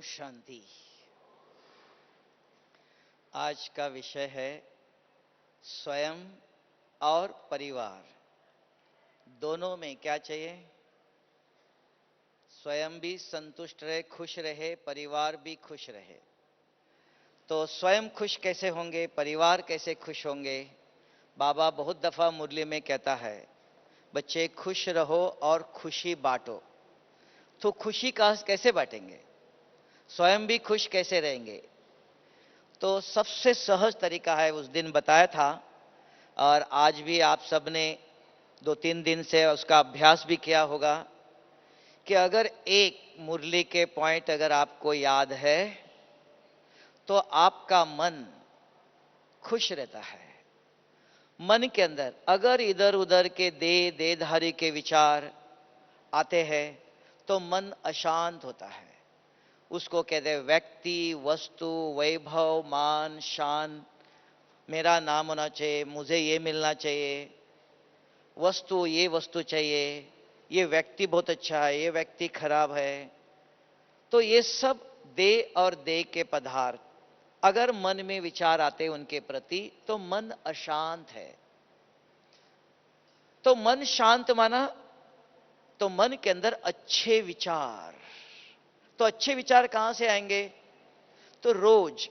शांति। आज का विषय है स्वयं और परिवार दोनों में क्या चाहिए। स्वयं भी संतुष्ट रहे, खुश रहे, परिवार भी खुश रहे। तो स्वयं खुश कैसे होंगे, परिवार कैसे खुश होंगे। बाबा बहुत दफा मुरली में कहता है, बच्चे खुश रहो और खुशी बांटो। तो खुशी का कैसे बांटेंगे, स्वयं भी खुश कैसे रहेंगे। तो सबसे सहज तरीका है, उस दिन बताया था और आज भी आप सबने 2-3 दिन से उसका अभ्यास भी किया होगा कि अगर एक मुरली के पॉइंट अगर आपको याद है तो आपका मन खुश रहता है। मन के अंदर अगर इधर उधर के देहधारी के विचार आते हैं तो मन अशांत होता है। उसको कहते हैं व्यक्ति, वस्तु, वैभव, मान, शान, मेरा नाम होना चाहिए, मुझे ये मिलना चाहिए, वस्तु ये वस्तु चाहिए, ये व्यक्ति बहुत अच्छा है, ये व्यक्ति खराब है। तो ये सब देह और देह के पदार्थ अगर मन में विचार आते उनके प्रति तो मन अशांत है। तो मन शांत माना तो मन के अंदर अच्छे विचार। तो अच्छे विचार कहां से आएंगे। तो रोज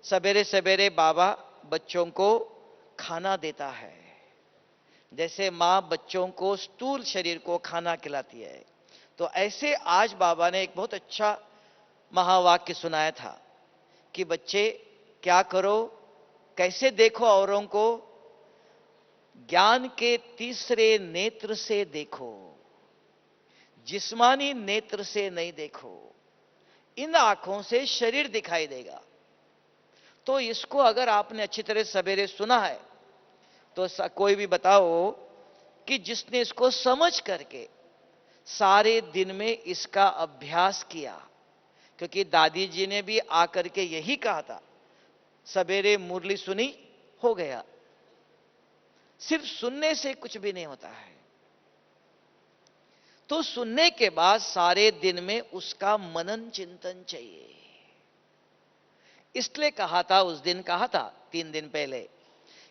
सवेरे सवेरे बाबा बच्चों को खाना देता है, जैसे मां बच्चों को स्थूल शरीर को खाना खिलाती है। तो ऐसे आज बाबा ने एक बहुत अच्छा महावाक्य सुनाया था कि बच्चे क्या करो, कैसे देखो औरों को, ज्ञान के तीसरे नेत्र से देखो, जिस्मानी नेत्र से नहीं देखो। इन आंखों से शरीर दिखाई देगा। तो इसको अगर आपने अच्छी तरह सवेरे सुना है तो कोई भी बताओ कि जिसने इसको समझ करके सारे दिन में इसका अभ्यास किया। क्योंकि दादी जी ने भी आकर के यही कहा था, सवेरे मुरली सुनी हो गया। सिर्फ सुनने से कुछ भी नहीं होता है। तो सुनने के बाद सारे दिन में उसका मनन चिंतन चाहिए। इसलिए कहा था, उस दिन कहा था 3 दिन पहले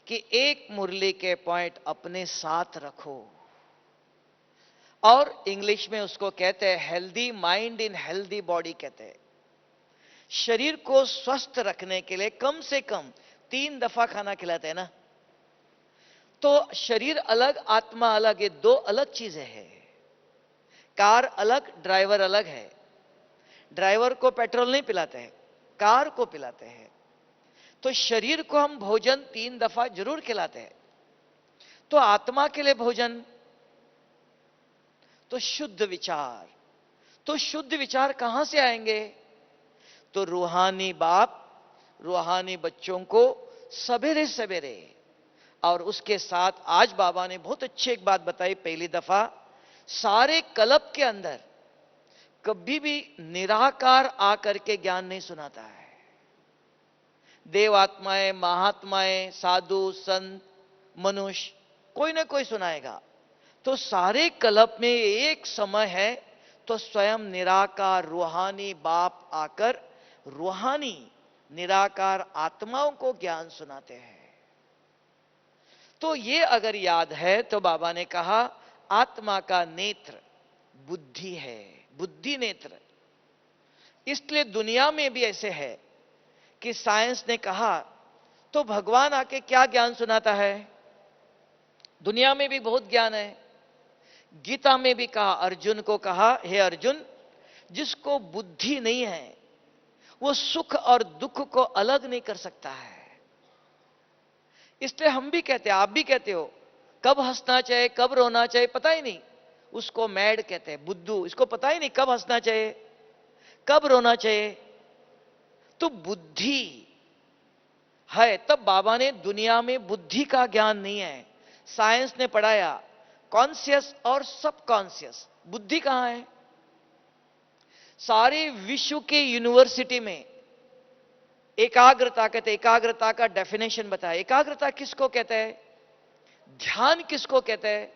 कि एक मुरली के पॉइंट अपने साथ रखो। और इंग्लिश में उसको कहते हैं healthy mind in healthy body. कहते हैं शरीर को स्वस्थ रखने के लिए कम से कम 3 दफा खाना खिलाते हैं ना। तो शरीर अलग, आत्मा अलग, ये 2 अलग चीजें हैं। कार अलग, ड्राइवर अलग है। ड्राइवर को पेट्रोल नहीं पिलाते हैं, कार को पिलाते हैं। तो शरीर को हम भोजन 3 दफा जरूर खिलाते हैं। तो आत्मा के लिए भोजन तो शुद्ध विचार। तो शुद्ध विचार कहां से आएंगे। तो रूहानी बाप रूहानी बच्चों को सवेरे सवेरे, और उसके साथ आज बाबा ने बहुत अच्छी एक बात बताई पहली दफा, सारे कल्प के अंदर कभी भी निराकार आकर के ज्ञान नहीं सुनाता है। देवात्माएं, महात्माएं, साधु, संत, मनुष्य, कोई ना कोई सुनाएगा। तो सारे कल्प में एक समय है तो स्वयं निराकार रूहानी बाप आकर रूहानी निराकार आत्माओं को ज्ञान सुनाते हैं। तो ये अगर याद है तो बाबा ने कहा आत्मा का नेत्र बुद्धि है, बुद्धि नेत्र। इसलिए दुनिया में भी ऐसे है कि साइंस ने कहा तो भगवान आके क्या ज्ञान सुनाता है। दुनिया में भी बहुत ज्ञान है। गीता में भी कहा, अर्जुन को कहा, हे अर्जुन, जिसको बुद्धि नहीं है वो सुख और दुख को अलग नहीं कर सकता है। इसलिए हम भी कहते हैं, आप भी कहते हो, कब हंसना चाहिए कब रोना चाहिए पता ही नहीं, उसको मैड कहते हैं, बुद्धू। इसको पता ही नहीं कब हंसना चाहिए कब रोना चाहिए। तो बुद्धि है। तब बाबा ने दुनिया में बुद्धि का ज्ञान नहीं है। साइंस ने पढ़ाया कॉन्शियस और सबकॉन्शियस। बुद्धि कहां है। सारे विश्व के यूनिवर्सिटी में एकाग्रता कहते, एकाग्रता का डेफिनेशन बताया। एकाग्रता किसको कहते हैं, ध्यान किसको कहते हैं।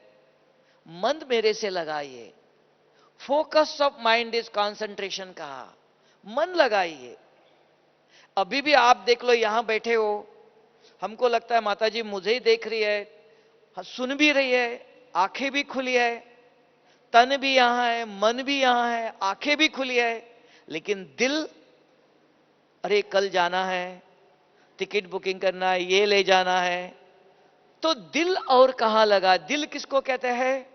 मन मेरे से लगाइए, focus of mind is concentration कहा। मन लगाइए। अभी भी आप देख लो, यहां बैठे हो, हमको लगता है माता जी मुझे ही देख रही है, सुन भी रही है, आंखें भी खुली है, तन भी यहां है, मन भी यहां है, आंखें भी खुली है, लेकिन दिल, अरे कल जाना है, टिकट बुकिंग करना है, ये ले जाना है। तो दिल और कहां लगा? दिल किसको कहते हैं?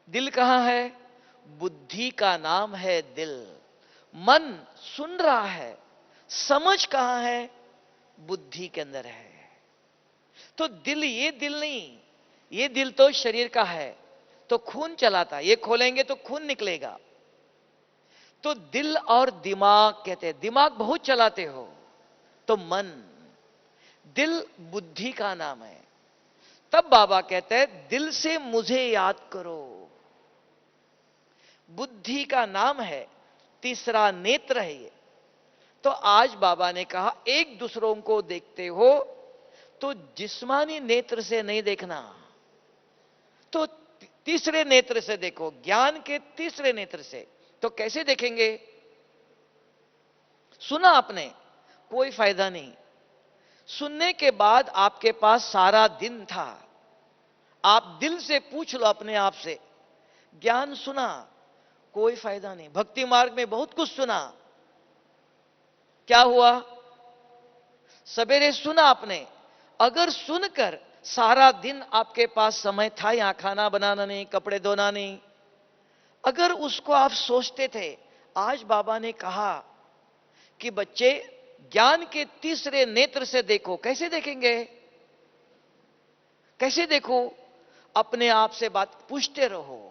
दिल कहां है? बुद्धि का नाम है दिल। मन सुन रहा है, समझ कहां है? बुद्धि के अंदर है। तो दिल, ये दिल नहीं, ये दिल तो शरीर का है, तो खून चलाता, ये खोलेंगे तो खून निकलेगा। तो दिल और दिमाग कहते हैं, दिमाग बहुत चलाते हो तो मन, दिल बुद्धि का नाम है। तब बाबा कहते हैं दिल से मुझे याद करो। बुद्धि का नाम है, तीसरा नेत्र है ये। तो आज बाबा ने कहा एक दूसरों को देखते हो तो जिस्मानी नेत्र से नहीं देखना, तो तीसरे नेत्र से देखो, ज्ञान के तीसरे नेत्र से। तो कैसे देखेंगे? सुना आपने, कोई फायदा नहीं। सुनने के बाद आपके पास सारा दिन था, आप दिल से पूछ लो अपने आप से, ज्ञान सुना, कोई फायदा नहीं। भक्ति मार्ग में बहुत कुछ सुना, क्या हुआ? सवेरे सुना आपने, अगर सुनकर सारा दिन आपके पास समय था, यहां खाना बनाना नहीं, कपड़े धोना नहीं, अगर उसको आप सोचते थे, आज बाबा ने कहा कि बच्चे ज्ञान के तीसरे नेत्र से देखो। कैसे देखेंगे? कैसे देखो? अपने आप से बात पूछते रहो,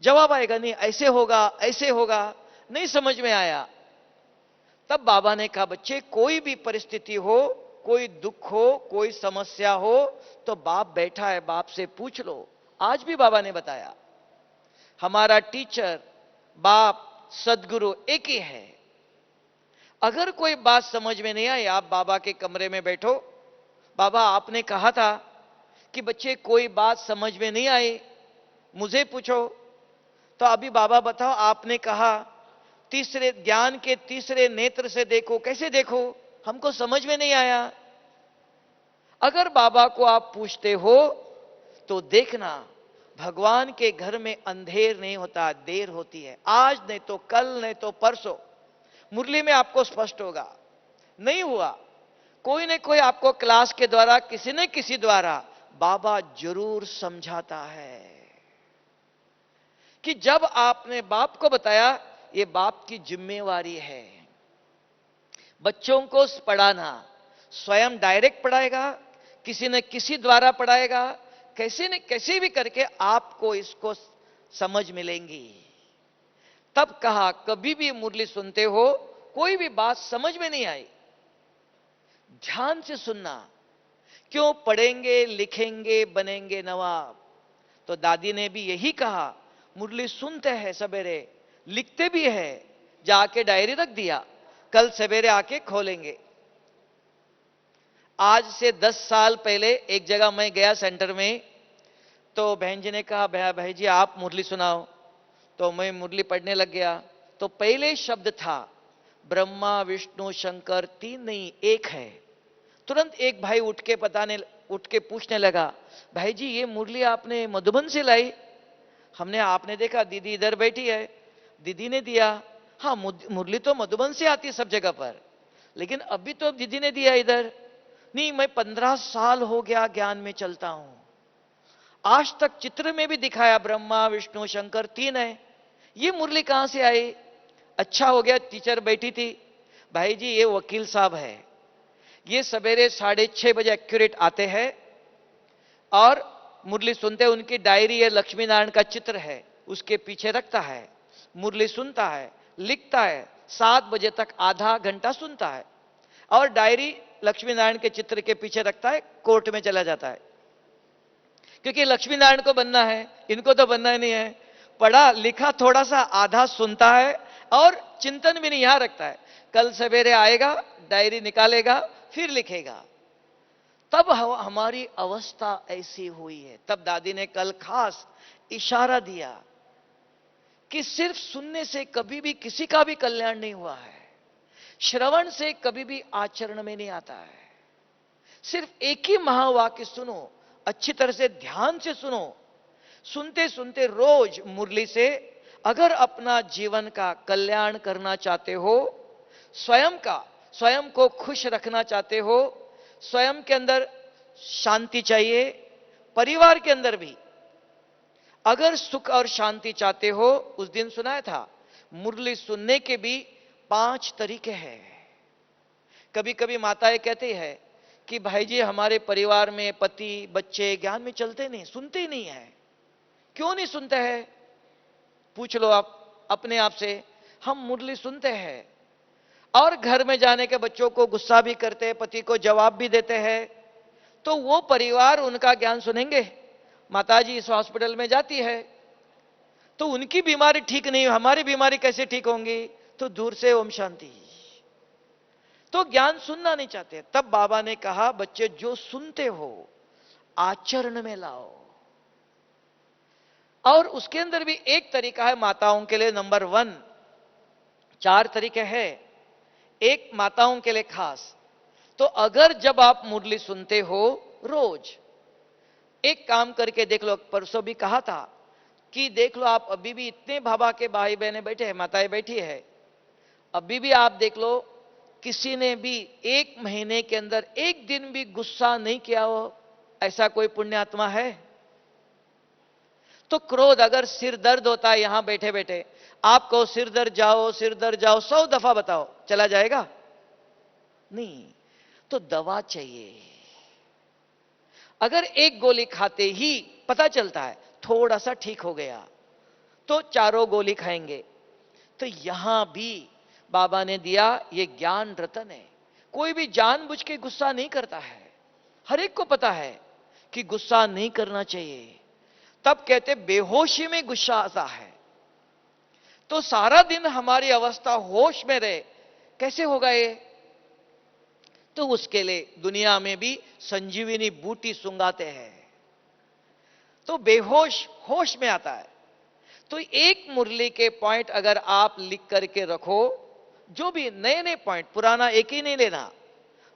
जवाब आएगा नहीं, ऐसे होगा, ऐसे होगा, नहीं समझ में आया। तब बाबा ने कहा बच्चे कोई भी परिस्थिति हो, कोई दुख हो, कोई समस्या हो, तो बाप बैठा है, बाप से पूछ लो। आज भी बाबा ने बताया, हमारा टीचर, बाप, सदगुरु एक ही है। अगर कोई बात समझ में नहीं आई, आप बाबा के कमरे में बैठो, बाबा आपने कहा था कि बच्चे कोई बात समझ में नहीं आई, मुझे पूछो। तो अभी बाबा बताओ, आपने कहा तीसरे ज्ञान के तीसरे नेत्र से देखो। कैसे देखो? हमको समझ में नहीं आया। अगर बाबा को आप पूछते हो तो देखना, भगवान के घर में अंधेर नहीं होता, देर होती है। आज नहीं तो कल, नहीं तो परसों मुरली में आपको स्पष्ट होगा। नहीं हुआ, कोई न कोई आपको क्लास के द्वारा, किसी न किसी द्वारा बाबा जरूर समझाता है कि जब आपने बाप को बताया, ये बाप की जिम्मेवारी है बच्चों को पढ़ाना। स्वयं डायरेक्ट पढ़ाएगा, किसी न किसी द्वारा पढ़ाएगा, कैसे न कैसे भी करके आपको इसको समझ मिलेंगी। तब कहा कभी भी मुरली सुनते हो, कोई भी बात समझ में नहीं आई, ध्यान से सुनना। क्यों? पढ़ेंगे, लिखेंगे, बनेंगे नवाब। तो दादी ने भी यही कहा, मुरली सुनते हैं सवेरे, लिखते भी है, जाके डायरी रख दिया, कल सवेरे आके खोलेंगे। आज से 10 साल पहले एक जगह मैं गया सेंटर में, तो बहन जी ने कहा भाई जी आप मुरली सुनाओ। तो मैं मुरली पढ़ने लग गया। तो पहले शब्द था ब्रह्मा विष्णु शंकर, तीन नहीं एक है। तुरंत एक भाई उठ के पूछने लगा, भाई जी ये मुरली आपने मधुबन से लाई? हमने, आपने देखा दीदी इधर बैठी है, दीदी ने दिया। हाँ, मुरली तो मधुबन से आती है सब जगह पर, लेकिन अभी तो दीदी ने दिया इधर। नहीं, मैं 15 साल हो गया ज्ञान में चलता हूं, आज तक चित्र में भी दिखाया ब्रह्मा विष्णु शंकर तीन है, ये मुरली कहां से आई? अच्छा हो गया टीचर बैठी थी, भाई जी ये वकील साहब है, ये सवेरे 6:30 बजे एक्यूरेट आते हैं और मुरली सुनते हैं। उनकी डायरी है, लक्ष्मी नारायण का चित्र है, उसके पीछे रखता है, मुरली सुनता है, लिखता है, 7 बजे तक आधा घंटा सुनता है और डायरी लक्ष्मी नारायण के चित्र के पीछे रखता है, कोर्ट में चला जाता है। क्योंकि लक्ष्मी नारायण को बनना है, इनको तो बनना ही नहीं है। पढ़ा लिखा थोड़ा सा, आधा सुनता है और चिंतन भी नहीं यहां रखता है। कल सवेरे आएगा, डायरी निकालेगा, फिर लिखेगा। तब हमारी अवस्था ऐसी हुई है। तब दादी ने कल खास इशारा दिया कि सिर्फ सुनने से कभी भी किसी का भी कल्याण नहीं हुआ है, श्रवण से कभी भी आचरण में नहीं आता है। सिर्फ एक ही महावाक्य सुनो, अच्छी तरह से ध्यान से सुनो, सुनते सुनते रोज मुरली से अगर अपना जीवन का कल्याण करना चाहते हो, स्वयं को खुश रखना चाहते हो, स्वयं के अंदर शांति चाहिए, परिवार के अंदर भी अगर सुख और शांति चाहते हो, उस दिन सुनाया था मुरली सुनने के भी 5 तरीके हैं। कभी कभी माताएं कहती है कि भाई जी हमारे परिवार में पति बच्चे ज्ञान में चलते नहीं, सुनते ही नहीं है। क्यों नहीं सुनते हैं? पूछ लो आप अपने आप से। हम मुरली सुनते हैं और घर में जाने के बच्चों को गुस्सा भी करते हैं, पति को जवाब भी देते हैं, तो वो परिवार उनका ज्ञान सुनेंगे? माताजी इस हॉस्पिटल में जाती है तो उनकी बीमारी ठीक नहीं, हमारी बीमारी कैसे ठीक होंगी? तो दूर से ओम शांति। तो ज्ञान सुनना नहीं चाहते। तब बाबा ने कहा बच्चे जो सुनते हो आचरण में लाओ। और उसके अंदर भी एक तरीका है माताओं के लिए, नंबर 1, 4 तरीके हैं, एक माताओं के लिए खास। तो अगर जब आप मुरली सुनते हो रोज एक काम करके देख लो, परसों भी कहा था कि देख लो आप अभी भी इतने बाबा के भाई बहने बैठे हैं, माताएं बैठी है, अभी भी आप देख लो किसी ने भी 1 महीने के अंदर एक दिन भी गुस्सा नहीं किया हो, ऐसा कोई पुण्यात्मा है? तो क्रोध, अगर सिर दर्द होता है यहां बैठे बैठे, आपको सिर दर्द जाओ 100 दफा बताओ, चला जाएगा? नहीं। तो दवा चाहिए। अगर एक गोली खाते ही पता चलता है थोड़ा सा ठीक हो गया, तो 4 गोली खाएंगे। तो यहां भी बाबा ने दिया ये ज्ञान रतन है। कोई भी जानबूझ के गुस्सा नहीं करता है, हर एक को पता है कि गुस्सा नहीं करना चाहिए। तब कहते बेहोशी में गुस्सा आता है। तो सारा दिन हमारी अवस्था होश में रहे, कैसे होगा ये? तो उसके लिए दुनिया में भी संजीवनी बूटी सुंगाते हैं, तो बेहोश होश में आता है। तो एक मुरली के पॉइंट अगर आप लिख करके रखो, जो भी नए नए पॉइंट, पुराना एक ही नहीं लेना,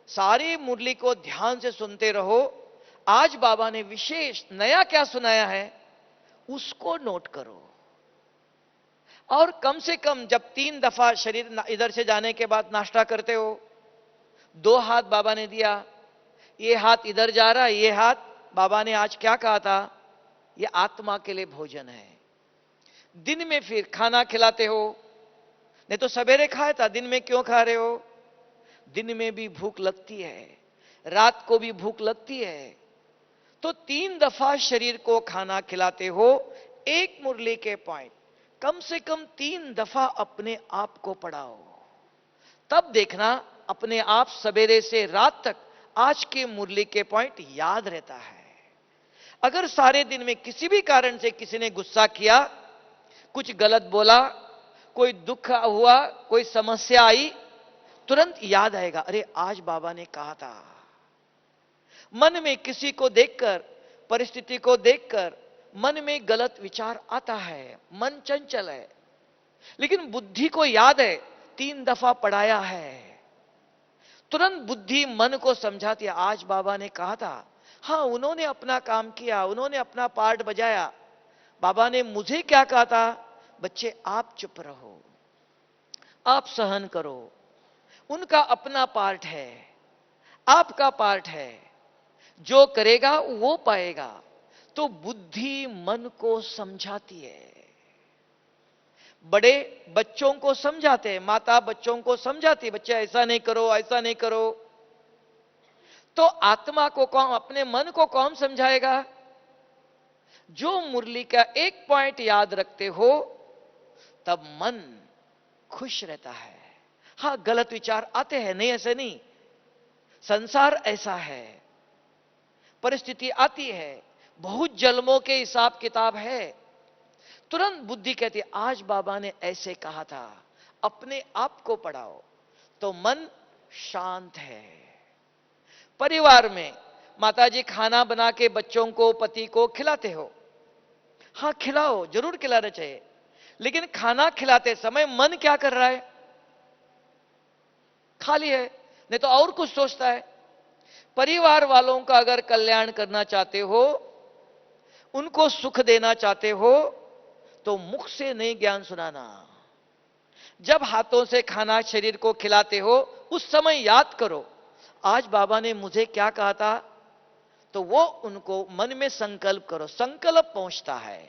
सारी मुरली को ध्यान से सुनते रहो। आज बाबा ने विशेष नया क्या सुनाया है उसको नोट करो। और कम से कम जब 3 दफा शरीर इधर से जाने के बाद नाश्ता करते हो, 2 हाथ बाबा ने दिया, ये हाथ इधर जा रहा है, ये हाथ बाबा ने आज क्या कहा था, ये आत्मा के लिए भोजन है। दिन में फिर खाना खिलाते हो, नहीं तो सवेरे खाया था, दिन में क्यों खा रहे हो? दिन में भी भूख लगती है, रात को भी भूख लगती है। तो 3 दफा शरीर को खाना खिलाते हो। एक मुरली के पॉइंट कम से कम 3 दफा अपने आप को पढ़ाओ, तब देखना अपने आप सवेरे से रात तक आज के मुरली के पॉइंट याद रहता है। अगर सारे दिन में किसी भी कारण से किसी ने गुस्सा किया, कुछ गलत बोला, कोई दुख हुआ, कोई समस्या आई, तुरंत याद आएगा, अरे आज बाबा ने कहा था। मन में किसी को देखकर, परिस्थिति को देखकर मन में गलत विचार आता है, मन चंचल है, लेकिन बुद्धि को याद है 3 दफा पढ़ाया है, तुरंत बुद्धि मन को समझाती है, आज बाबा ने कहा था। हां, उन्होंने अपना काम किया, उन्होंने अपना पार्ट बजाया। बाबा ने मुझे क्या कहा था, बच्चे आप चुप रहो, आप सहन करो, उनका अपना पार्ट है, आपका पार्ट है, जो करेगा वो पाएगा। तो बुद्धि मन को समझाती है। बड़े बच्चों को समझाते हैं, माता बच्चों को समझाती है, बच्चे ऐसा नहीं करो, ऐसा नहीं करो। तो आत्मा को कौन, अपने मन को कौन समझाएगा? जो मुरली का एक पॉइंट याद रखते हो, तब मन खुश रहता है। हां, गलत विचार आते हैं, नहीं ऐसे नहीं, संसार ऐसा है, परिस्थिति आती है, बहुत जन्मों के हिसाब किताब है। तुरंत बुद्धि कहती है, आज बाबा ने ऐसे कहा था, अपने आप को पढ़ाओ, तो मन शांत है। परिवार में माताजी खाना बना के बच्चों को, पति को खिलाते हो, हां खिलाओ, जरूर खिलाना चाहिए, लेकिन खाना खिलाते समय मन क्या कर रहा है? खाली है, नहीं तो और कुछ सोचता है। परिवार वालों का अगर कल्याण करना चाहते हो, उनको सुख देना चाहते हो, तो मुख से नहीं ज्ञान सुनाना। जब हाथों से खाना शरीर को खिलाते हो, उस समय याद करो आज बाबा ने मुझे क्या कहा था, तो वो उनको मन में संकल्प करो, संकल्प पहुंचता है।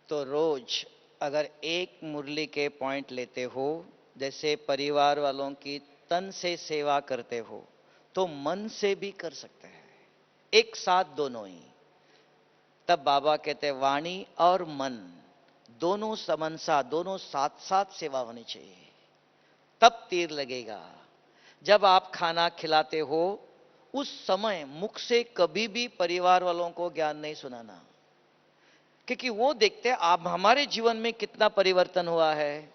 तो रोज अगर एक मुरली के पॉइंट लेते हो, जैसे परिवार वालों की तन से सेवा करते हो, तो मन से भी कर सकते हैं, एक साथ दोनों ही। तब बाबा कहते हैं वाणी और मन दोनों समनसा, दोनों साथ साथ सेवा होनी चाहिए, तब तीर लगेगा। जब आप खाना खिलाते हो, उस समय मुख से कभी भी परिवार वालों को ज्ञान नहीं सुनाना, क्योंकि वो देखते हैं आप हमारे जीवन में कितना परिवर्तन हुआ है,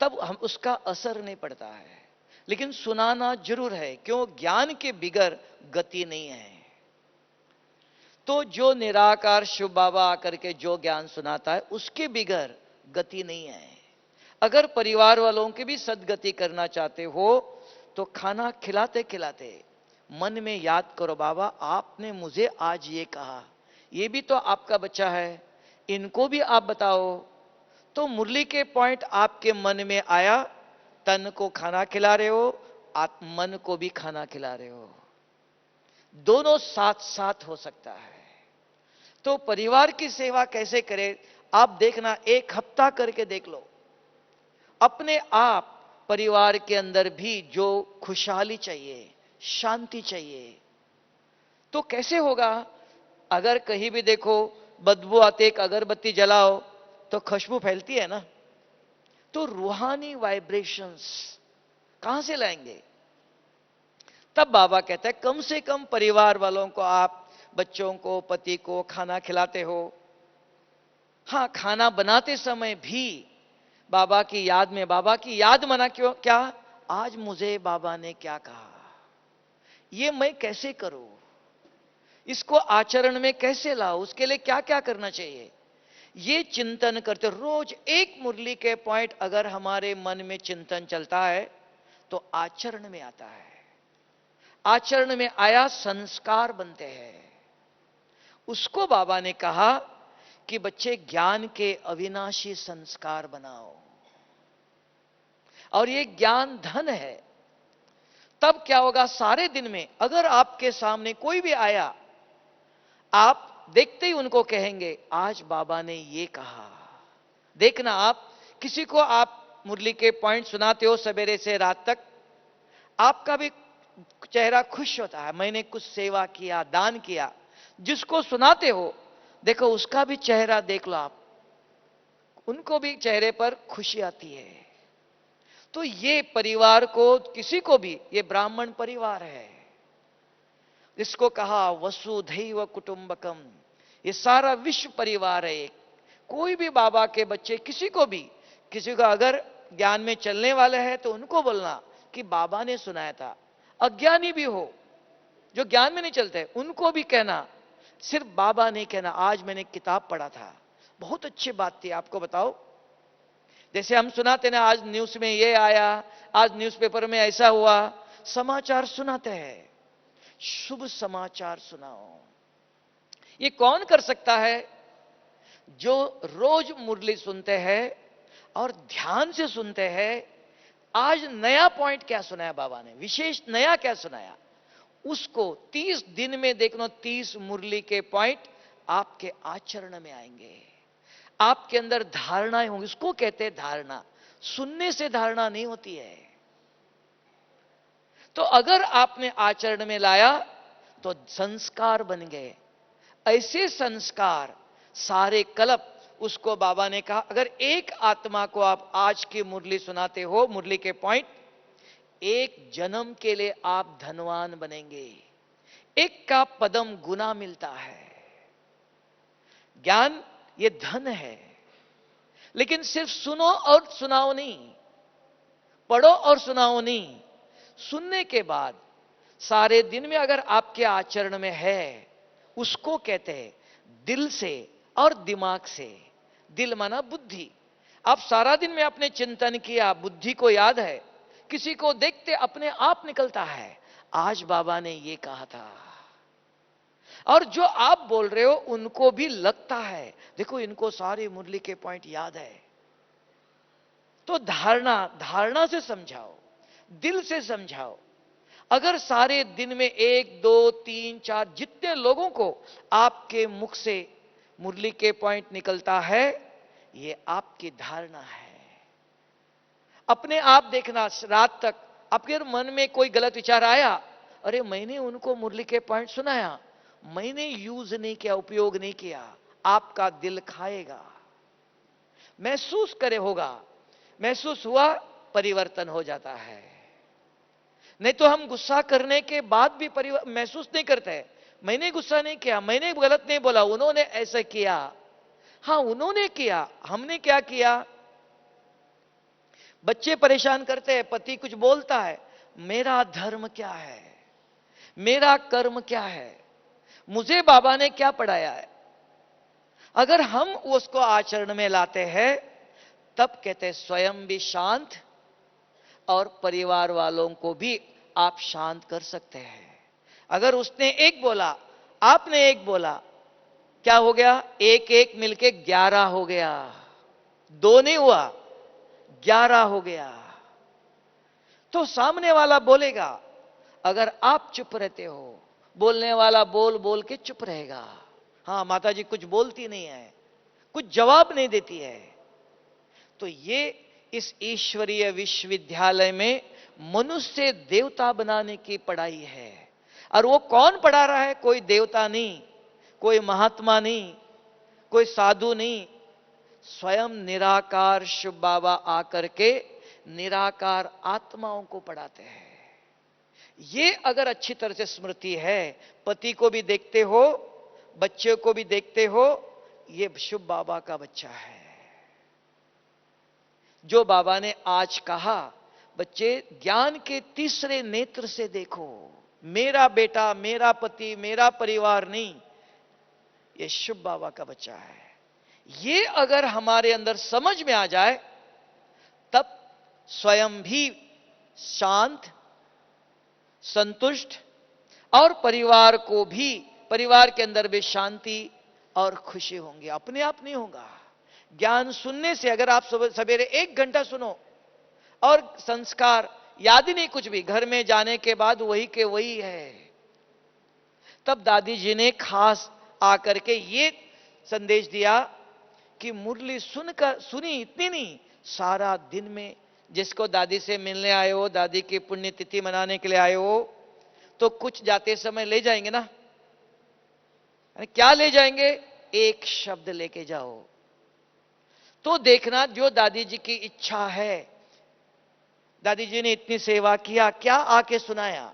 तब हम उसका असर नहीं पड़ता है। लेकिन सुनाना जरूर है, क्यों? ज्ञान के बिगर गति नहीं है। तो जो निराकार शिव बाबा आकर के जो ज्ञान सुनाता है, उसके बिगर गति नहीं है। अगर परिवार वालों की भी सदगति करना चाहते हो, तो खाना खिलाते खिलाते मन में याद करो, बाबा आपने मुझे आज ये कहा, ये भी तो आपका बच्चा है, इनको भी आप बताओ। तो मुरली के पॉइंट आपके मन में आया, तन को खाना खिला रहे हो, आप मन को भी खाना खिला रहे हो, दोनों साथ साथ हो सकता है। तो परिवार की सेवा कैसे करें, आप देखना, एक हफ्ता करके देख लो, अपने आप परिवार के अंदर भी जो खुशहाली चाहिए, शांति चाहिए, तो कैसे होगा? अगर कहीं भी देखो बदबू आते, एक अगरबत्ती जलाओ तो खुशबू फैलती है ना। तो रूहानी वाइब्रेशंस कहां से लाएंगे? तब बाबा कहता है कम से कम परिवार वालों को, आप बच्चों को, पति को खाना खिलाते हो, हां खाना बनाते समय भी बाबा की याद में, बाबा की याद मना क्यों? क्या आज मुझे बाबा ने क्या कहा, ये मैं कैसे करूं, इसको आचरण में कैसे लाऊं, उसके लिए क्या क्या करना चाहिए, ये चिंतन करते रोज एक मुरली के पॉइंट अगर हमारे मन में चिंतन चलता है, तो आचरण में आता है। आचरण में आया, संस्कार बनते हैं। उसको बाबा ने कहा कि बच्चे ज्ञान के अविनाशी संस्कार बनाओ, और ये ज्ञान धन है। तब क्या होगा, सारे दिन में अगर आपके सामने कोई भी आया, आप देखते ही उनको कहेंगे आज बाबा ने ये कहा। देखना, आप किसी को आप मुरली के पॉइंट सुनाते हो सवेरे से रात तक, आपका भी चेहरा खुश होता है, मैंने कुछ सेवा किया, दान किया। जिसको सुनाते हो, देखो उसका भी चेहरा देख लो आप, उनको भी चेहरे पर खुशी आती है। तो ये परिवार को, किसी को भी, ये ब्राह्मण परिवार है, इसको कहा वसुधैव कुटुंबकम, ये सारा विश्व परिवार है एक। कोई भी बाबा के बच्चे, किसी को भी, किसी को अगर ज्ञान में चलने वाले हैं, तो उनको बोलना कि बाबा ने सुनाया था। अज्ञानी भी हो, जो ज्ञान में नहीं चलते, उनको भी कहना, सिर्फ बाबा नहीं कहना, आज मैंने किताब पढ़ा था, बहुत अच्छी बात थी, आपको बताओ। जैसे हम सुनाते ना, आज न्यूज में ये आया, आज न्यूज़पेपर में ऐसा हुआ, समाचार सुनाते हैं, शुभ समाचार सुनाओ। ये कौन कर सकता है? जो रोज मुरली सुनते हैं और ध्यान से सुनते हैं। आज नया पॉइंट क्या सुनाया बाबा ने, विशेष नया क्या सुनाया, उसको 30 दिन में देखना, 30 मुरली के पॉइंट आपके आचरण में आएंगे, आपके अंदर धारणाएं होंगी। उसको कहते हैं धारणा, सुनने से धारणा नहीं होती है। तो अगर आपने आचरण में लाया, तो संस्कार बन गए। ऐसे संस्कार सारे कल्प, उसको बाबा ने कहा अगर एक आत्मा को आप आज की मुरली सुनाते हो, मुरली के पॉइंट, एक जन्म के लिए आप धनवान बनेंगे, एक का पदम गुना मिलता है। ज्ञान ये धन है, लेकिन सिर्फ सुनो और सुनाओ नहीं, पढ़ो और सुनाओ नहीं, सुनने के बाद सारे दिन में अगर आपके आचरण में है, उसको कहते हैं दिल से और दिमाग से दिल माना बुद्धि। आप सारा दिन में आपने चिंतन किया, बुद्धि को याद है, किसी को देखते अपने आप निकलता है, आज बाबा ने ये कहा था। और जो आप बोल रहे हो उनको भी लगता है, देखो इनको सारे मुरली के पॉइंट याद है। तो धारणा, धारणा से समझाओ, दिल से समझाओ। अगर सारे दिन में 1 2 3 4 जितने लोगों को आपके मुख से मुरली के पॉइंट निकलता है, ये आपकी धारणा है। अपने आप देखना, रात तक आपके मन में कोई गलत विचार आया, अरे मैंने उनको मुरली के पॉइंट सुनाया, मैंने यूज नहीं किया, उपयोग नहीं किया, आपका दिल खाएगा, महसूस करे होगा, महसूस हुआ, परिवर्तन हो जाता है। नहीं तो हम गुस्सा करने के बाद भी महसूस नहीं करते, मैंने गुस्सा नहीं किया, मैंने गलत नहीं बोला, उन्होंने ऐसा किया। हां उन्होंने किया, हमने क्या किया? बच्चे परेशान करते हैं, पति कुछ बोलता है, मेरा धर्म क्या है, मेरा कर्म क्या है, मुझे बाबा ने क्या पढ़ाया है? अगर हम उसको आचरण में लाते हैं, तब कहते हैं स्वयं भी शांत और परिवार वालों को भी आप शांत कर सकते हैं। अगर उसने एक बोला, आपने एक बोला, क्या हो गया? एक एक मिलके 11 हो गया, 2 नहीं हुआ, 11 हो गया। तो सामने वाला बोलेगा, अगर आप चुप रहते हो, बोलने वाला बोल बोल के चुप रहेगा। हां माता जी कुछ बोलती नहीं है, कुछ जवाब नहीं देती है। तो ये इस ईश्वरीय विश्वविद्यालय में मनुष्य देवता बनाने की पढ़ाई है। और वो कौन पढ़ा रहा है? कोई देवता नहीं, कोई महात्मा नहीं, कोई साधु नहीं, स्वयं निराकार शिव बाबा आकर के निराकार आत्माओं को पढ़ाते हैं। ये अगर अच्छी तरह से स्मृति है, पति को भी देखते हो, बच्चे को भी देखते हो, ये शिव बाबा का बच्चा है। जो बाबा ने आज कहा, बच्चे ज्ञान के तीसरे नेत्र से देखो, मेरा बेटा, मेरा पति, मेरा परिवार नहीं, ये शिव बाबा का बच्चा है। ये अगर हमारे अंदर समझ में आ जाए, तब स्वयं भी शांत, संतुष्ट और परिवार को भी, परिवार के अंदर भी शांति और खुशी होंगी। अपने आप नहीं होगा। ज्ञान सुनने से, अगर आप सवेरे 1 घंटा सुनो और संस्कार याद ही नहीं कुछ भी, घर में जाने के बाद वही के वही है। तब दादी जी ने खास आकर के ये संदेश दिया कि मुरली सुनकर, सुनी इतनी नहीं, सारा दिन में जिसको दादी से मिलने आए हो, दादी की पुण्यतिथि मनाने के लिए आए हो, तो कुछ जाते समय ले जाएंगे ना। क्या ले जाएंगे? एक शब्द लेके जाओ। तो देखना जो दादी जी की इच्छा है, दादी जी ने इतनी सेवा किया, क्या आके सुनाया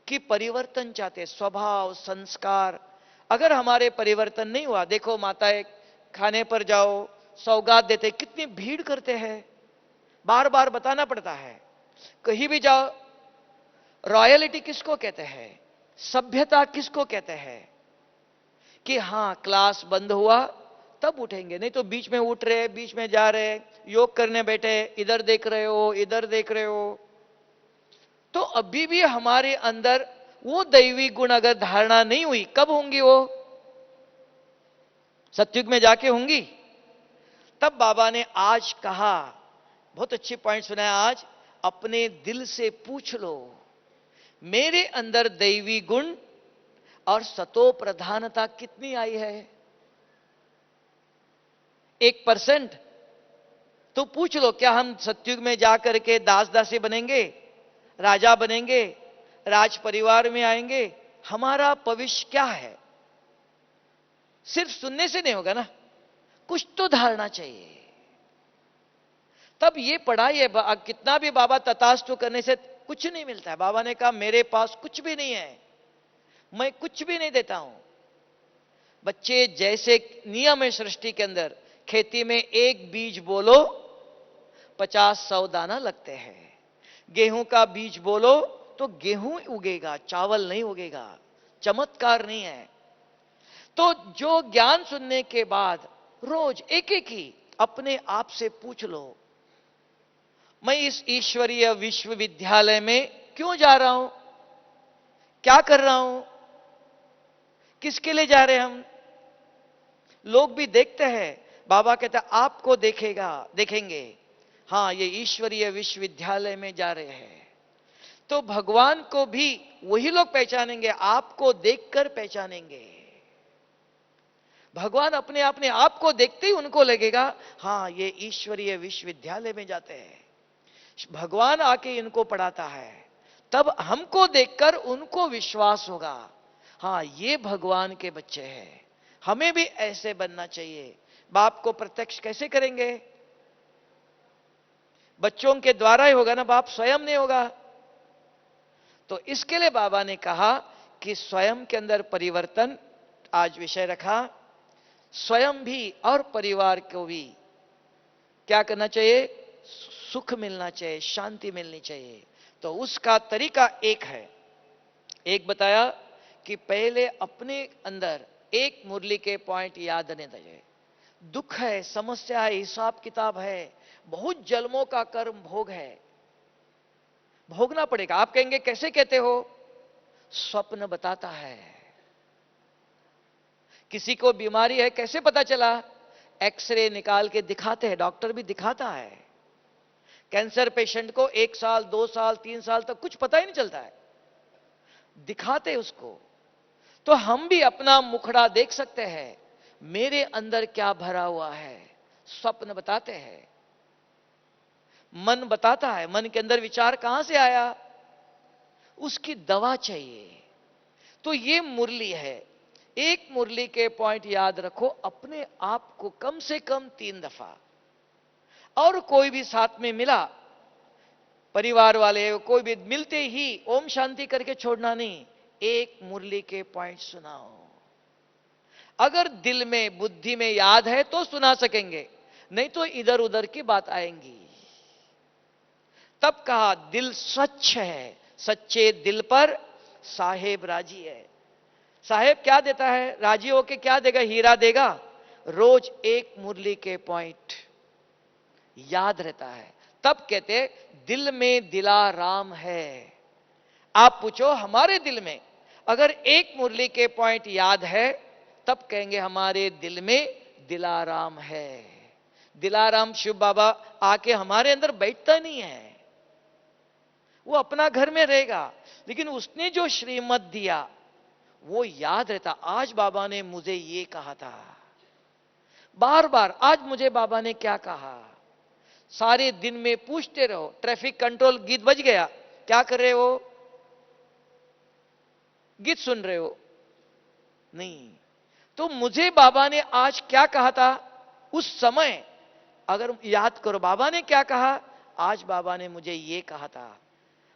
कि परिवर्तन चाहते, स्वभाव, संस्कार। अगर हमारे परिवर्तन नहीं हुआ, देखो माताएं खाने पर जाओ, सौगात देते, कितनी भीड़ करते हैं, बार बार बताना पड़ता है। कहीं भी जाओ, रॉयलिटी किसको कहते हैं, सभ्यता किसको कहते हैं? कि हां क्लास बंद हुआ तब उठेंगे, नहीं तो बीच में उठ रहे, बीच में जा रहे, योग करने बैठे, इधर देख रहे हो, इधर देख रहे हो। तो अभी भी हमारे अंदर वो दैवी गुण अगर धारणा नहीं हुई, कब होंगी वो? सत्युग में जाके होंगी। तब बाबा ने आज कहा, बहुत अच्छी पॉइंट सुनाया आज, अपने दिल से पूछ लो, मेरे अंदर दैवी गुण और सतो प्रधानता कितनी आई है? 1%? तो पूछ लो, क्या हम सत्युग में जाकर के दास दासी बनेंगे, राजा बनेंगे, राज परिवार में आएंगे? हमारा भविष्य क्या है? सिर्फ सुनने से नहीं होगा ना, कुछ तो धारणा चाहिए। तब ये पढ़ाई है, कितना भी बाबा तथास्तु करने से कुछ नहीं मिलता है। बाबा ने कहा मेरे पास कुछ भी नहीं है, मैं कुछ भी नहीं देता हूं। बच्चे जैसे नियम है सृष्टि के अंदर, खेती में एक बीज बोलो 50-100 दाना लगते हैं। गेहूं का बीज बोलो तो गेहूं उगेगा, चावल नहीं उगेगा। चमत्कार नहीं है। तो जो ज्ञान सुनने के बाद रोज एक एक ही अपने आप से पूछ लो, मैं इस ईश्वरीय विश्वविद्यालय में क्यों जा रहा हूं, क्या कर रहा हूं, किसके लिए जा रहे हैं हम। लोग भी देखते हैं, बाबा कहते हैं आपको देखेंगे, हां ये ईश्वरीय विश्वविद्यालय में जा रहे हैं। तो भगवान को भी वही लोग पहचानेंगे, आपको देखकर पहचानेंगे। भगवान अपने आपको देखते ही उनको लगेगा हां ये ईश्वरीय विश्वविद्यालय में जाते हैं, भगवान आके इनको पढ़ाता है। तब हमको देखकर उनको विश्वास होगा, हां ये भगवान के बच्चे हैं, हमें भी ऐसे बनना चाहिए। बाप को प्रत्यक्ष कैसे करेंगे, बच्चों के द्वारा ही होगा ना, बाप स्वयं नहीं होगा। तो इसके लिए बाबा ने कहा कि स्वयं के अंदर परिवर्तन, आज विषय रखा, स्वयं भी और परिवार को भी क्या करना चाहिए, सुख मिलना चाहिए, शांति मिलनी चाहिए। तो उसका तरीका एक है, एक बताया कि पहले अपने अंदर एक मुरली के पॉइंट याद रहने दीजिए। दुख है, समस्या है, हिसाब किताब है, बहुत जन्मों का कर्म भोग है, भोगना पड़ेगा। आप कहेंगे कैसे कहते हो, स्वप्न बताता है। किसी को बीमारी है कैसे पता चला, एक्सरे निकाल के दिखाते हैं, डॉक्टर भी दिखाता है। कैंसर पेशेंट को 1 साल 2 साल 3 साल तक कुछ पता ही नहीं चलता है, दिखाते उसको। तो हम भी अपना मुखड़ा देख सकते हैं, मेरे अंदर क्या भरा हुआ है। स्वप्न बताते हैं, मन बताता है, मन के अंदर विचार कहां से आया, उसकी दवा चाहिए। तो ये मुरली है, एक मुरली के पॉइंट याद रखो, अपने आप को कम से कम 3 दफा, और कोई भी साथ में मिला, परिवार वाले कोई भी मिलते ही ओम शांति करके छोड़ना नहीं, एक मुरली के पॉइंट सुनाओ। अगर दिल में बुद्धि में याद है तो सुना सकेंगे, नहीं तो इधर उधर की बात आएंगी। तब कहा दिल स्वच्छ है, सच्चे दिल पर साहेब राजी है। साहेब क्या देता है, राजी होके क्या देगा, हीरा देगा। रोज एक मुरली के पॉइंट याद रहता है, तब कहते दिल में दिलाराम है। आप पूछो हमारे दिल में अगर एक मुरली के पॉइंट याद है, तब कहेंगे हमारे दिल में दिलाराम है। दिलाराम शिव बाबा आके हमारे अंदर बैठता नहीं है, वो अपना घर में रहेगा, लेकिन उसने जो श्रीमत दिया वो याद रहता। आज बाबा ने मुझे ये कहा था, बार बार आज मुझे बाबा ने क्या कहा, सारे दिन में पूछते रहो। ट्रैफिक कंट्रोल गीत बज गया, क्या कर रहे हो, गीत सुन रहे हो, नहीं। तो मुझे बाबा ने आज क्या कहा था, उस समय अगर याद करो बाबा ने क्या कहा, आज बाबा ने मुझे ये कहा था।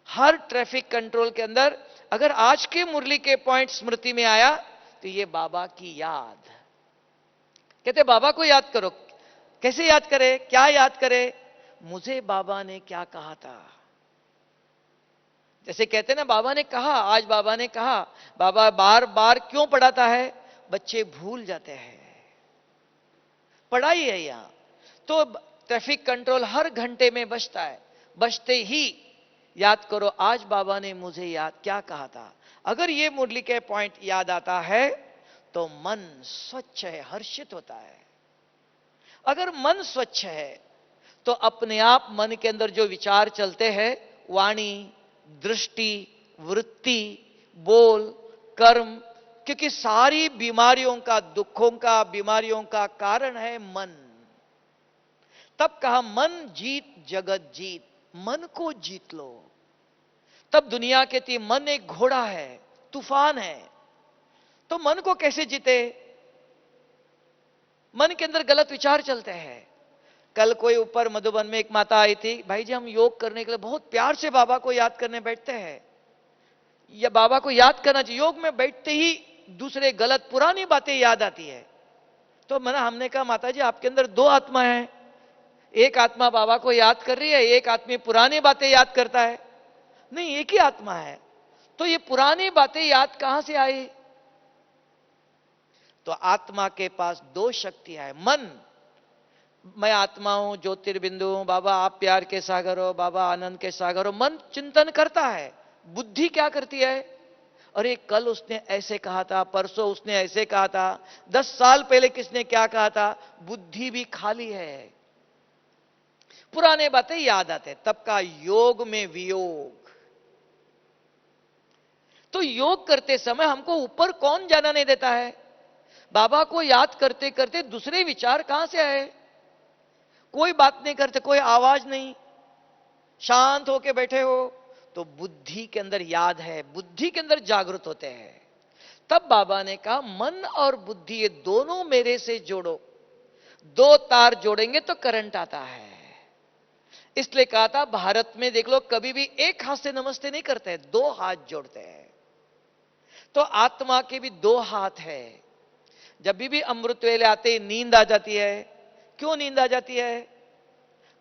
हर ट्रैफिक कंट्रोल के अंदर अगर आज के मुरली के पॉइंट स्मृति में आया तो ये बाबा की याद। कहते बाबा को याद करो, कैसे याद करे, क्या याद करे, मुझे बाबा ने क्या कहा था। जैसे कहते ना बाबा ने कहा, आज बाबा ने कहा, बाबा बार बार क्यों पढ़ाता है, बच्चे भूल जाते हैं, पढ़ाई है यहां। तो ट्रैफिक कंट्रोल हर घंटे में बजता है, बजते ही याद करो आज बाबा ने मुझे याद क्या कहा था। अगर ये मुरली के पॉइंट याद आता है तो मन स्वच्छ है, हर्षित होता है। अगर मन स्वच्छ है तो अपने आप मन के अंदर जो विचार चलते हैं, वाणी, दृष्टि, वृत्ति, बोल, कर्म, क्योंकि सारी बीमारियों का, दुखों का, बीमारियों का कारण है मन। तब कहा मन जीत जगत जीत, मन को जीत लो। तब दुनिया कहती मन एक घोड़ा है, तूफान है। तो मन को कैसे जीते, मन के अंदर गलत विचार चलते हैं। कल कोई ऊपर मधुबन में एक माता आई थी, भाई जी हम योग करने के लिए बहुत प्यार से बाबा को याद करने बैठते हैं, या बाबा को याद करना चाहिए, योग में बैठते ही दूसरे गलत पुरानी बातें याद आती है। तो हमने कहा माता जी आपके अंदर 2 आत्मा है, एक आत्मा बाबा को याद कर रही है, एक आदमी पुरानी बातें याद करता है। नहीं, एक ही आत्मा है। तो ये पुरानी बातें याद कहां से आई, तो आत्मा के पास दो शक्तियां है। मन, मैं आत्मा हूं, ज्योतिर्बिंदु हूं, बाबा आप प्यार के सागर हो, बाबा आनंद के सागर हो, मन चिंतन करता है। बुद्धि क्या करती है? अरे कल उसने ऐसे कहा था, परसों उसने ऐसे कहा था, 10 साल पहले किसने क्या कहा था। बुद्धि भी खाली है, पुराने बातें याद आते। तब का योग में वियोग। तो योग करते समय हमको ऊपर कौन जाना नहीं देता है? बाबा को याद करते करते दूसरे विचार कहां से आए? कोई बात नहीं करते, कोई आवाज नहीं, शांत होके बैठे हो, तो बुद्धि के अंदर याद है, बुद्धि के अंदर जागृत होते हैं। तब बाबा ने कहा मन और बुद्धि ये दोनों मेरे से जोड़ो। दो तार जोड़ेंगे तो करंट आता है। इसलिए कहा था भारत में देख लो, कभी भी एक हाथ से नमस्ते नहीं करते, दो हाथ जोड़ते हैं। तो आत्मा के भी दो हाथ है। जब भी अमृत वेले आते नींद आ जाती है। क्यों नींद आ जाती है?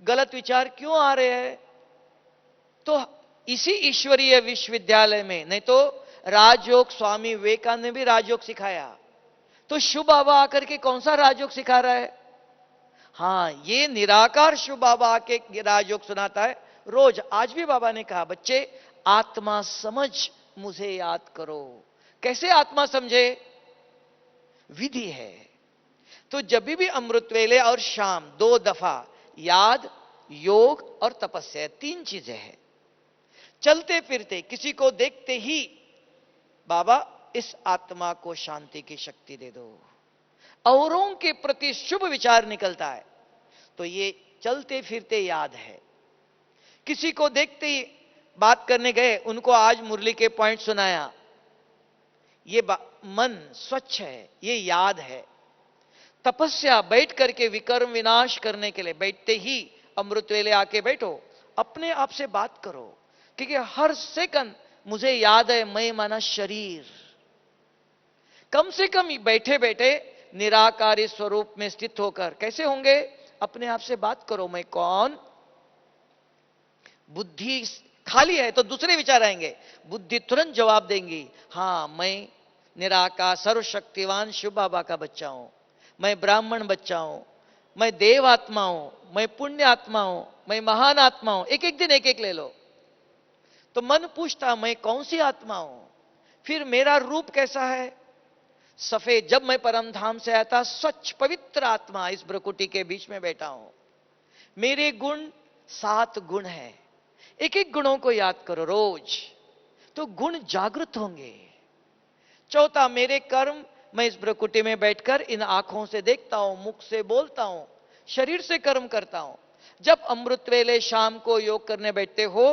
गलत विचार क्यों आ रहे हैं? तो इसी ईश्वरीय विश्वविद्यालय में, नहीं तो राजयोग, स्वामी विवेकानंद ने भी राजयोग सिखाया। तो शुभ बाबा आकर के कौन सा राजयोग सिखा रहा है? हां, ये निराकार शुभ बाबा आके राजयोग सुनाता है रोज। आज भी बाबा ने कहा बच्चे आत्मा समझ मुझे याद करो। कैसे आत्मा समझे? विधि है। तो जब भी अमृत वेले और शाम 2 दफा याद, योग और तपस्या, 3 चीजें हैं। चलते फिरते किसी को देखते ही बाबा इस आत्मा को शांति की शक्ति दे दो। औरों के प्रति शुभ विचार निकलता है तो ये चलते फिरते याद है। किसी को देखते ही बात करने गए, उनको आज मुरली के पॉइंट सुनाया, ये मन स्वच्छ है, ये याद है। तपस्या, बैठ करके विकर्म विनाश करने के लिए बैठते ही अमृत वेले आके बैठो, अपने आप से बात करो, क्योंकि हर सेकंड मुझे याद है मैं माना शरीर। कम से कम बैठे बैठे निराकारी स्वरूप में स्थित होकर कैसे होंगे? अपने आप से बात करो, मैं कौन? बुद्धि खाली है तो दूसरे विचार आएंगे, बुद्धि तुरंत जवाब देंगी, हां मैं निराकार सर्वशक्तिवान शिव बाबा का बच्चा हूं, मैं ब्राह्मण बच्चा हूं, मैं देव आत्मा हूं, मैं पुण्य आत्मा हूं, मैं महान आत्मा हूं। एक एक दिन एक एक ले लो। तो मन पूछता मैं कौन सी आत्मा हूं? फिर मेरा रूप कैसा है? सफेद। जब मैं परम धाम से आया था, स्वच्छ पवित्र आत्मा इस ब्रकुटी के बीच में बैठा हूं। मेरे गुण 7 गुण हैं। एक एक गुणों को याद करो रोज, तो गुण जागृत होंगे। चौथा, मेरे कर्म, मैं इस ब्रकुटी में बैठकर इन आंखों से देखता हूं, मुख से बोलता हूं, शरीर से कर्म करता हूं। जब अमृत वेले शाम को योग करने बैठते हो,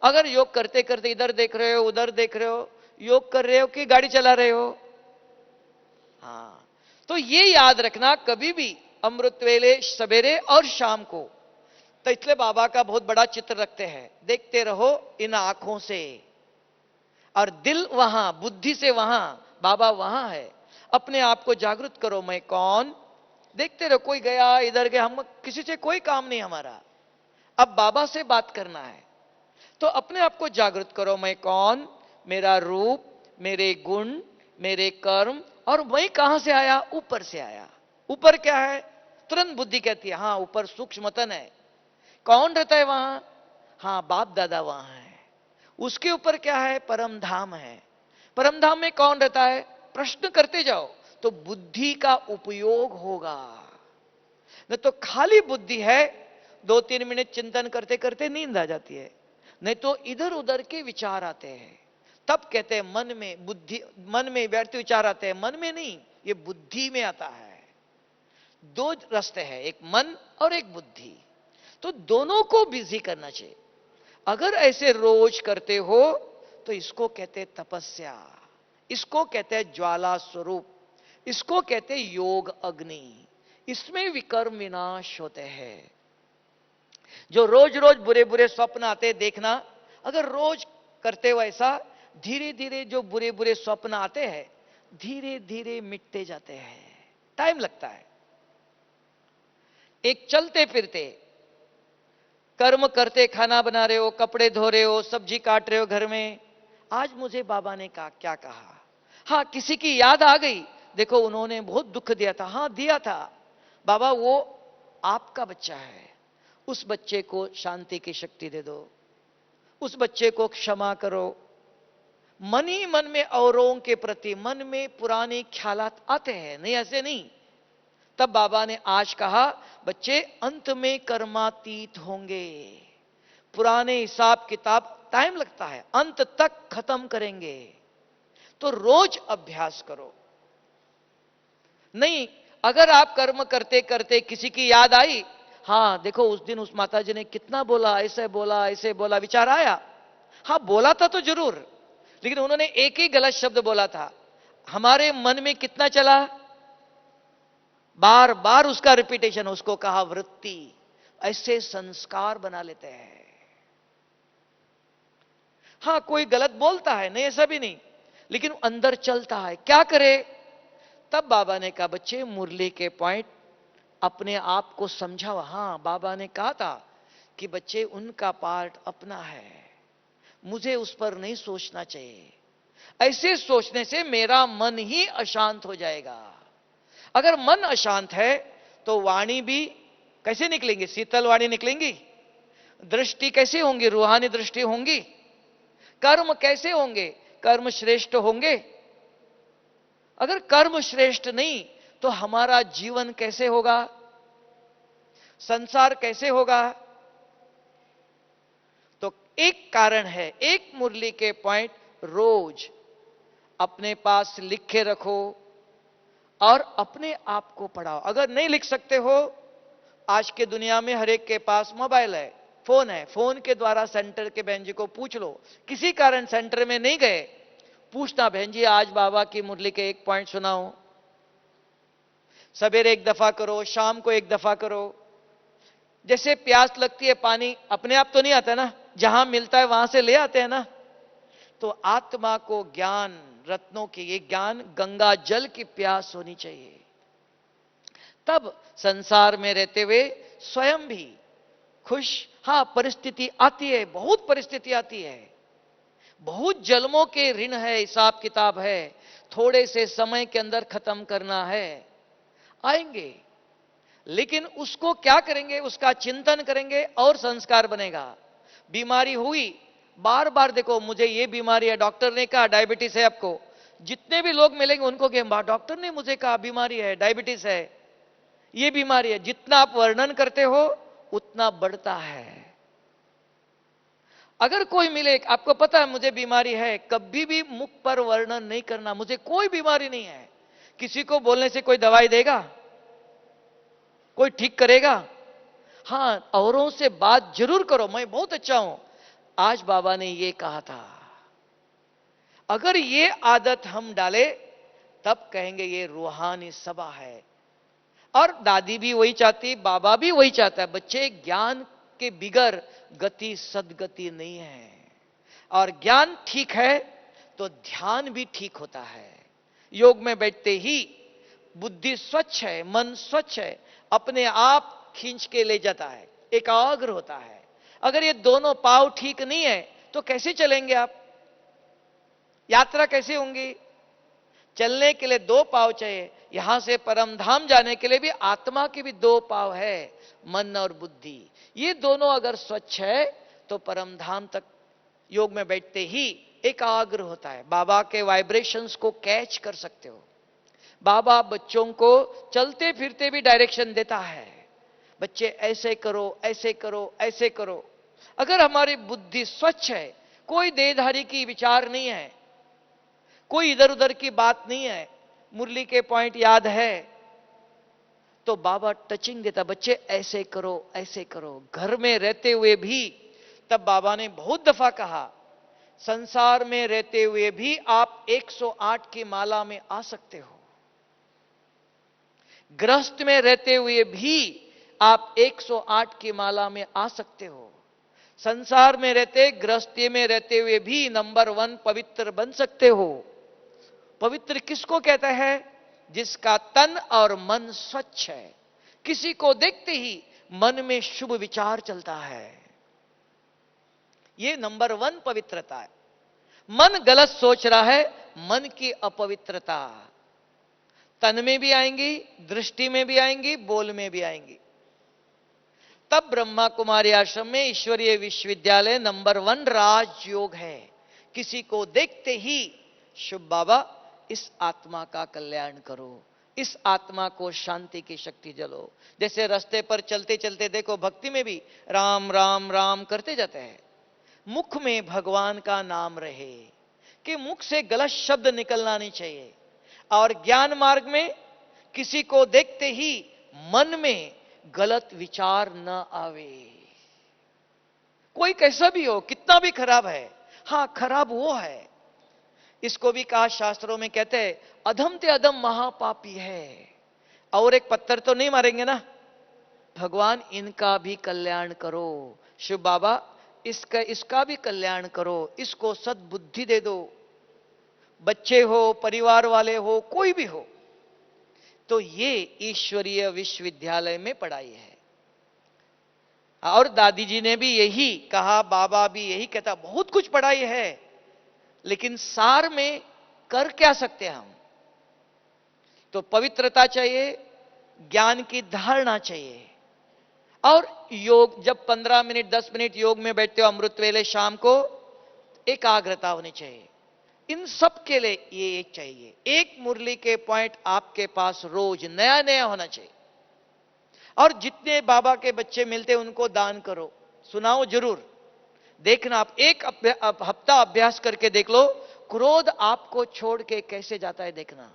अगर योग करते करते इधर देख रहे हो, उधर देख रहे हो, योग कर रहे हो कि गाड़ी चला रहे हो? हां, तो ये याद रखना, कभी भी अमृत वेले सवेरे और शाम को। तो इसलिए बाबा का बहुत बड़ा चित्र रखते हैं, देखते रहो इन आंखों से, और दिल वहां, बुद्धि से वहां, बाबा वहां है। अपने आप को जागृत करो, मैं कौन? देखते रहो, कोई गया इधर गया, हम किसी से कोई काम नहीं हमारा, अब बाबा से बात करना है। तो अपने आप को जागृत करो, मैं कौन? मेरा रूप, मेरे गुण, मेरे कर्म, और मैं कहां से आया? ऊपर से आया। ऊपर क्या है? तुरंत बुद्धि कहती है हां ऊपर सूक्ष्मतन है। कौन रहता है वहां? हां बाप दादा वहां है। उसके ऊपर क्या है? परम धाम है। परम धाम में कौन रहता है? प्रश्न करते जाओ तो बुद्धि का उपयोग होगा। नहीं तो खाली बुद्धि है, 2-3 मिनट चिंतन करते करते नींद आ जाती है, नहीं तो इधर उधर के विचार आते हैं। तब कहते हैं मन में बुद्धि, मन में व्यर्थ विचार आते हैं, मन में नहीं, ये बुद्धि में आता है। 2 रास्ते हैं, एक मन और एक बुद्धि, तो दोनों को बिजी करना चाहिए। अगर ऐसे रोज करते हो तो इसको कहते हैं तपस्या, इसको कहते हैं ज्वाला स्वरूप, इसको कहते हैं योग अग्नि। इसमें विकर्म विनाश होते हैं। जो रोज रोज बुरे बुरे स्वप्न आते देखना, अगर रोज करते हो ऐसा, धीरे धीरे जो बुरे बुरे स्वप्न आते हैं धीरे धीरे मिटते जाते हैं। टाइम लगता है। एक चलते फिरते कर्म करते, खाना बना रहे हो, कपड़े धो रहे हो, सब्जी काट रहे हो घर में, आज मुझे बाबा ने कहा, क्या कहा? हां किसी की याद आ गई देखो उन्होंने बहुत दुख दिया था। हाँ दिया था बाबा, वो आपका बच्चा है, उस बच्चे को शांति की शक्ति दे दो, उस बच्चे को क्षमा करो। मन ही मन में औरों के प्रति मन में पुराने ख्यालात आते हैं, नहीं ऐसे नहीं। तब बाबा ने आज कहा बच्चे अंत में कर्मातीत होंगे, पुराने हिसाब किताब टाइम लगता है, अंत तक खत्म करेंगे, तो रोज अभ्यास करो। नहीं, अगर आप कर्म करते करते किसी की याद आई, हाँ देखो उस दिन उस माता जी ने कितना बोला, ऐसे बोला, विचार आया, हाँ बोला था तो जरूर, लेकिन उन्होंने एक ही गलत शब्द बोला था, हमारे मन में कितना चला, बार बार उसका रिपीटेशन, उसको कहा वृत्ति। ऐसे संस्कार बना लेते हैं। हां कोई गलत बोलता है, नहीं ऐसा भी नहीं, लेकिन अंदर चलता है, क्या करे। तब बाबा ने कहा बच्चे मुरली के पॉइंट अपने आप को समझाओ। हां बाबा ने कहा था कि बच्चे उनका पार्ट अपना है, मुझे उस पर नहीं सोचना चाहिए, ऐसे सोचने से मेरा मन ही अशांत हो जाएगा। अगर मन अशांत है तो वाणी भी कैसे निकलेंगी, शीतल वाणी निकलेंगी, दृष्टि कैसे होंगी, रूहानी दृष्टि होंगी, कर्म कैसे होंगे, कर्म श्रेष्ठ होंगे। अगर कर्म श्रेष्ठ नहीं तो हमारा जीवन कैसे होगा, संसार कैसे होगा। तो एक कारण है, एक मुरली के पॉइंट रोज अपने पास लिखे रखो और अपने आप को पढ़ाओ। अगर नहीं लिख सकते हो, आज के दुनिया में हर एक के पास मोबाइल है, फोन है, फोन के द्वारा सेंटर के बहन जी को पूछ लो, किसी कारण सेंटर में नहीं गए, पूछना बहन जी आज बाबा की मुरली के एक पॉइंट सुनाओ। सवेरे एक दफा करो, शाम को एक दफा करो। जैसे प्यास लगती है, पानी अपने आप तो नहीं आता ना, जहां मिलता है वहां से ले आते हैं ना। तो आत्मा को ज्ञान रत्नों की, ये ज्ञान गंगा जल की प्यास होनी चाहिए। तब संसार में रहते हुए स्वयं भी खुश। हां परिस्थिति आती है, बहुत परिस्थिति आती है, बहुत जन्मों के ऋण है, हिसाब किताब है, थोड़े से समय के अंदर खत्म करना है, आएंगे। लेकिन उसको क्या करेंगे, उसका चिंतन करेंगे और संस्कार बनेगा। बीमारी हुई, बार बार देखो मुझे ये बीमारी है, डॉक्टर ने कहा डायबिटीज है आपको, जितने भी लोग मिलेंगे उनको कहें डॉक्टर ने मुझे कहा बीमारी है, डायबिटीज है, ये बीमारी है। जितना आप वर्णन करते हो उतना बढ़ता है। अगर कोई मिले, आपको पता है मुझे बीमारी है, कभी भी मुख पर वर्णन नहीं करना, मुझे कोई बीमारी नहीं है। किसी को बोलने से कोई दवाई देगा, कोई ठीक करेगा। हां औरों से बात जरूर करो, मैं बहुत अच्छा हूं, आज बाबा ने ये कहा था। अगर ये आदत हम डाले तब कहेंगे ये रूहानी सभा है। और दादी भी वही चाहती, बाबा भी वही चाहता है, बच्चे ज्ञान के बिगर गति सदगति नहीं है। और ज्ञान ठीक है तो ध्यान भी ठीक होता है। योग में बैठते ही बुद्धि स्वच्छ है, मन स्वच्छ है, अपने आप खींच के ले जाता है, एकाग्र होता है। अगर ये दोनों पाव ठीक नहीं है तो कैसे चलेंगे आप, यात्रा कैसे होंगी। चलने के लिए दो पाव चाहिए, यहां से परम धाम जाने के लिए भी आत्मा के भी दो पाव है, मन और बुद्धि। ये दोनों अगर स्वच्छ है तो परम धाम तक योग में बैठते ही एकाग्र होता है। बाबा के वाइब्रेशंस को कैच कर सकते हो। बाबा बच्चों को चलते फिरते भी डायरेक्शन देता है, बच्चे ऐसे करो, ऐसे करो, ऐसे करो। अगर हमारी बुद्धि स्वच्छ है, कोई देहधारी की विचार नहीं है, कोई इधर उधर की बात नहीं है, मुरली के पॉइंट याद है, तो बाबा टचिंग देता, बच्चे ऐसे करो, ऐसे करो। घर में रहते हुए भी, तब बाबा ने बहुत दफा कहा संसार में रहते हुए भी आप 108 की माला में आ सकते हो, गृहस्थ में रहते हुए भी आप 108 की माला में आ सकते हो। संसार में रहते, गृहस्थी में रहते हुए भी नंबर 1 पवित्र बन सकते हो। पवित्र किसको कहता है, जिसका तन और मन स्वच्छ है, किसी को देखते ही मन में शुभ विचार चलता है, ये नंबर 1 पवित्रता है। मन गलत सोच रहा है, मन की अपवित्रता, तन में भी आएंगी, दृष्टि में भी आएंगी, बोल में भी आएंगी। तब ब्रह्मा कुमारी आश्रम में ईश्वरीय विश्वविद्यालय नंबर 1 राजयोग है। किसी को देखते ही शुभ बाबा इस आत्मा का कल्याण करो, इस आत्मा को शांति की शक्ति जलो। जैसे रास्ते पर चलते चलते देखो, भक्ति में भी राम राम राम करते जाते हैं, मुख में भगवान का नाम रहे, कि मुख से गलत शब्द निकलना नहीं चाहिए। और ज्ञान मार्ग में किसी को देखते ही मन में गलत विचार न आवे। कोई कैसा भी हो, कितना भी खराब है, हां खराब वो है, इसको भी कहा शास्त्रों में, कहते हैं अधम ते अधम महापापी है। और एक पत्थर तो नहीं मारेंगे ना, भगवान इनका भी कल्याण करो, शिव बाबा इसका भी कल्याण करो, इसको सद्बुद्धि दे दो। बच्चे हो, परिवार वाले हो, कोई भी हो, तो ये ईश्वरीय विश्वविद्यालय में पढ़ाई है। और दादी जी ने भी यही कहा, बाबा भी यही कहता, बहुत कुछ पढ़ाई है, लेकिन सार में कर क्या सकते हैं हम? तो पवित्रता चाहिए, ज्ञान की धारणा चाहिए, और योग जब 15 मिनट 10 मिनट योग में बैठते हो अमृत वेले शाम को, एकाग्रता होनी चाहिए। इन सब के लिए ये एक चाहिए, एक मुरली के पॉइंट आपके पास रोज नया नया होना चाहिए। और जितने बाबा के बच्चे मिलते उनको दान करो, सुनाओ जरूर। देखना, आप एक हफ्ता अभ्यास करके देख लो, क्रोध आपको छोड़ के कैसे जाता है देखना।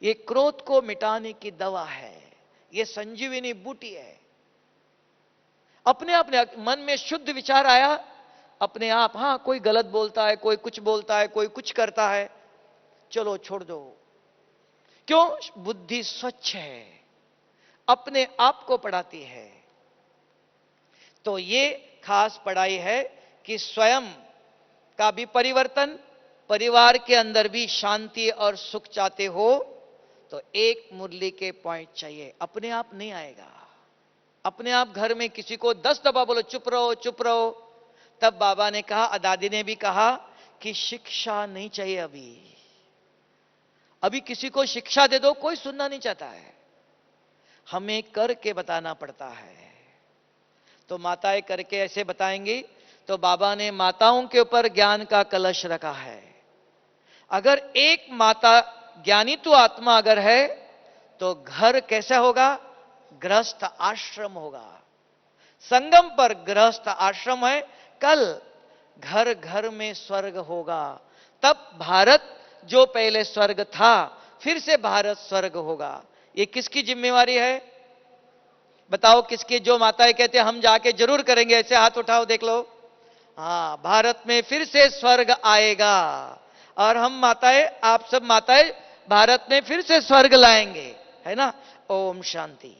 ये क्रोध को मिटाने की दवा है, ये संजीवनी बूटी है। अपने अपने मन में शुद्ध विचार आया, अपने आप, हां कोई गलत बोलता है, कोई कुछ बोलता है, कोई कुछ करता है, चलो छोड़ दो। क्यों? बुद्धि स्वच्छ है, अपने आप को पढ़ाती है। तो ये खास पढ़ाई है कि स्वयं का भी परिवर्तन, परिवार के अंदर भी शांति और सुख चाहते हो तो एक मुरली के पॉइंट चाहिए, अपने आप नहीं आएगा। अपने आप घर में किसी को 10 दफा बोलो चुप रहो चुप रहो, तब बाबा ने कहा, दादी ने भी कहा कि शिक्षा नहीं चाहिए। अभी किसी को शिक्षा दे दो, कोई सुनना नहीं चाहता है, हमें करके बताना पड़ता है। तो माताएं करके ऐसे बताएंगी, तो बाबा ने माताओं के ऊपर ज्ञान का कलश रखा है। अगर एक माता ज्ञानी तो आत्मा अगर है, तो घर कैसा होगा? गृहस्थ आश्रम होगा। संगम पर गृहस्थ आश्रम है, कल घर घर में स्वर्ग होगा। तब भारत जो पहले स्वर्ग था, फिर से भारत स्वर्ग होगा। ये किसकी जिम्मेवारी है बताओ? किसकी? जो माताएं कहते हैं हम जाके जरूर करेंगे, ऐसे हाथ उठाओ देख लो। हाँ, भारत में फिर से स्वर्ग आएगा, और हम माताएं, आप सब माताएं भारत में फिर से स्वर्ग लाएंगे, है ना? ओम शांति।